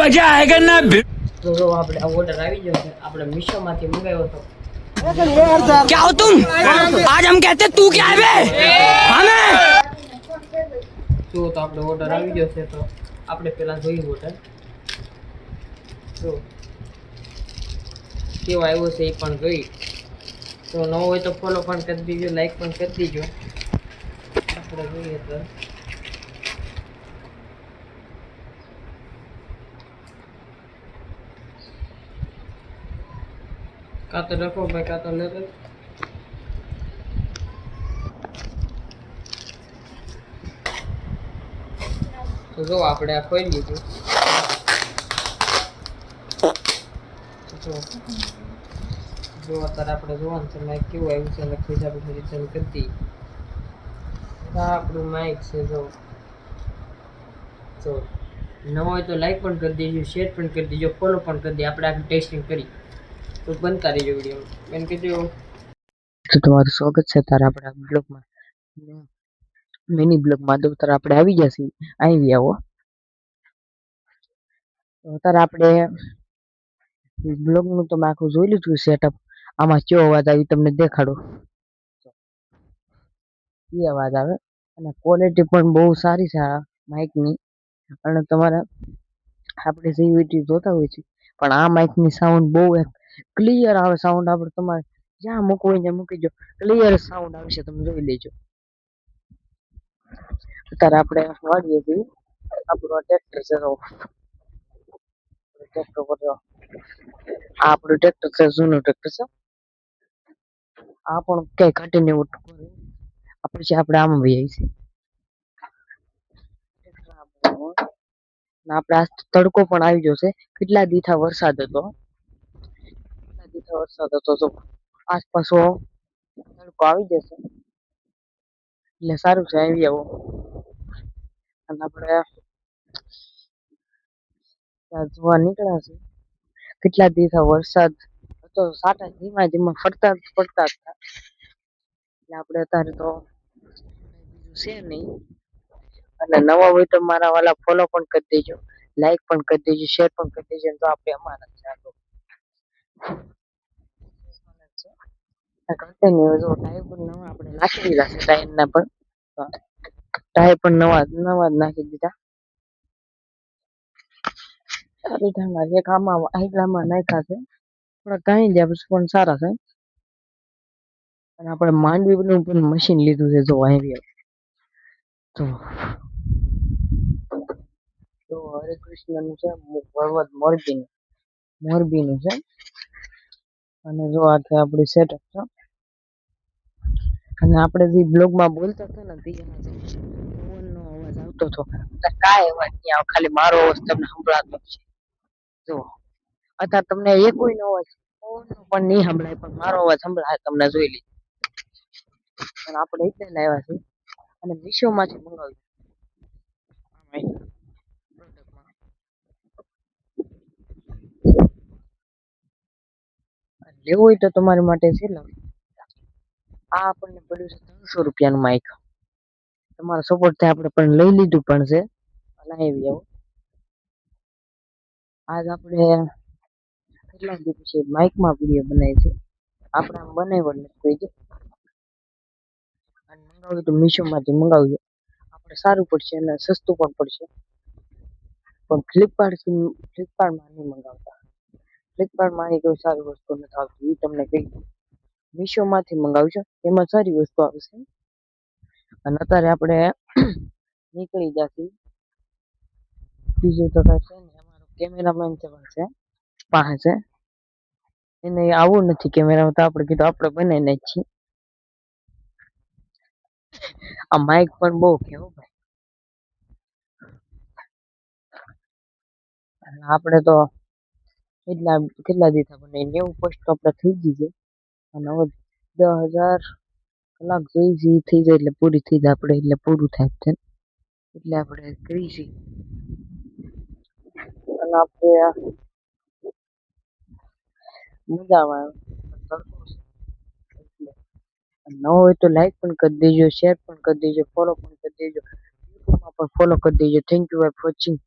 मजा आएगा ना। તો જો આપણે આ ઓર્ડર આવી ગયો છે, આપણે મીશો માંથી મંગાવ્યો હતો। क्या हो तुम? आज हम कहते तू क्या है बे? हमें જો તો આપણે ઓર્ડર આવી ગયો છે, તો આપણે પહેલા જોઈએ ઓર્ડર જો કેવો આવ્યો છે એ પણ જોઈ। તો ન હોય તો ફોલો પણ કરી દીજો, લાઈક પણ કરી દીજો। આપણે જોઈએ તો કાં તો રખો ભાઈ, કાં તો લેતો। તો જો આપણે આ ખોલી લીધું। જો અત્યારે આપણે જોવાનું છે માઇક કેવું આવ્યું છે, એટલે ખોજ આપણે ફરી ચાલુ કરી દઈએ। આ આપણું માઇક છે, જો ન હોય તો લાઈક પણ કરી દેજો, શેર પણ કરી દેજો, ફોલો પણ કરી દઈએ। આપણે આખું ટેસ્ટિંગ કરી તો બનતા રહેજો વિડીયો બેન કીધું। તો તમારું સ્વાગત છે તારે આપણા બ્લોગમાં, મિની બ્લોગમાં। તો તારે આપણે આવી જશે, આવી આવો। તો અત્યારે આપણે બ્લોગનું તમે આખું જોઈ લીધું સેટઅપ। આમાં કેવો અવાજ આવી તમને દેખાડો, એ અવાજ આવે અને ક્વોલિટી પણ બહુ સારી છે આ માઇકની। અને તમારે આપણે જે વિડીયો જોતા હોય છે, પણ આ માઇકની સાઉન્ડ બહુ ક્લિયર આવે સાઉન્ડ। આપણે તમારે જ્યાં મૂકવું હોય ત્યાં મૂકી દો, ક્લિયર સાઉન્ડ આવશે, તમે જોઈ લેજો। અત્યારે આપણે વાળીએ છીએ આપણું ટ્રેક્ટર છે, ટ્રેક્ટર પર આ આપણું ટ્રેક્ટર છે, જૂનું ટ્રેક્ટર છે। આ પણ કઈ ઘટીને પછી આપણે આમાં વહી છીએ। આપણે આ તડકો પણ આવી ગયો છે, કેટલા દીઠા વરસાદ હતો, તો આસપાસ તડકો આવી જશે એટલે સારું છે, આવી આવો। અને આપણે જોવા નીકળ્યા છે, કેટલા દીઠા વરસાદ હતો, સાટા ધીમા ધીમા ફરતા પડતા હતા, એટલે આપણે અત્યારે તો છે નહીં। અને નવા હોય તો મારા વાલા ફોલો પણ કરી દેજો, લાઈક પણ કરી દેજો, શેર પણ કરી દેજો। તો આપણે અમારા ટાયર પણ નવા આપણે નાખી દીધા છે, ટાયરના પણ ટાયર પણ નવા નવા નાખી દીધા। એક આમાં આગલામાં નાખ્યા છે, થોડા કાંઈ ગયા પછી પણ સારા છે। અને આપણે માંડવીનું પણ મશીન લીધું છે, જો આવી તો હરે કૃષ્ણનું છે, પર્વત મોરબીનું છે। અને જો આ છે આપણી સેટઅપ છે। અને આપણે જે બ્લોગમાં બોલતા હતા ને પવનનો અવાજ આવતો હતો, કાંઈ અવાજ નહીં આવે, ખાલી મારો અવાજ તમને સંભળાતો છે। જો અત્યારે તમને એક કોઈ નો અવાજ પવનનો પણ નહીં સંભળાય, પણ મારો અવાજ સંભળાય, તમને જોઈ લી। અને આપણે એટલે લાવ્યા છે, અને મીશો માંથી મંગાવ્યું। લેવું હોય તો તમારી માટે છે ને, આ આપણને પડ્યું છે 300 રૂપિયાનું માઇક। તમારો સપોર્ટ થાય આપણે પણ લઈ લીધું પણ છે, લાવી આવો। આજ આપણે કેટલા દિવસ પછી માઇકમાં વિડીયો બનાવી છે, આપણે આમ બનાવ્યો નથી કોઈ દી। અને મંગાવ્યું તો મીશો માંથી મંગાવજો, આપણે સારું પડશે અને સસ્તું પણ પડશે। પણ ફ્લિપકાર્ટમાં નહીં મંગાવતા, ફ્લિપકાર્ટમાં કોઈ સારી વસ્તુ નથી આવતી, એ તમને કહી દઉં। મીશો માંથી મંગાવજો, એમાં સારી વસ્તુ આવશે। અને અત્યારે આપણે નીકળી જશે, બીજું તો કઈ છે ને। અમારો કેમેરામેન છે પાસે, એને આવું નથી કેમેરામાં, તો આપણે કીધું આપણે બનાવીને જ છીએ। આ માઇક પણ બહુ કેવું ભાઈ, આપણે તો કેટલા દીધા બને 90 પોસ્ટ તો આપણે થઈ ગઈ છે। અને હવે 10,000 કલાક જોઈ થઈ જાય એટલે પૂરી થઈ જાય આપણે, એટલે પૂરું થાય છે, એટલે આપણે કરી છીએ। અને આપણે મજા આવે, ન હોય તો લાઈક પણ કરી દેજો, શેર પણ કરી દેજો, ફોલો પણ કરી દેજો, યુટ્યુબમાં પણ ફોલો કરી દેજો। Thank you for watching.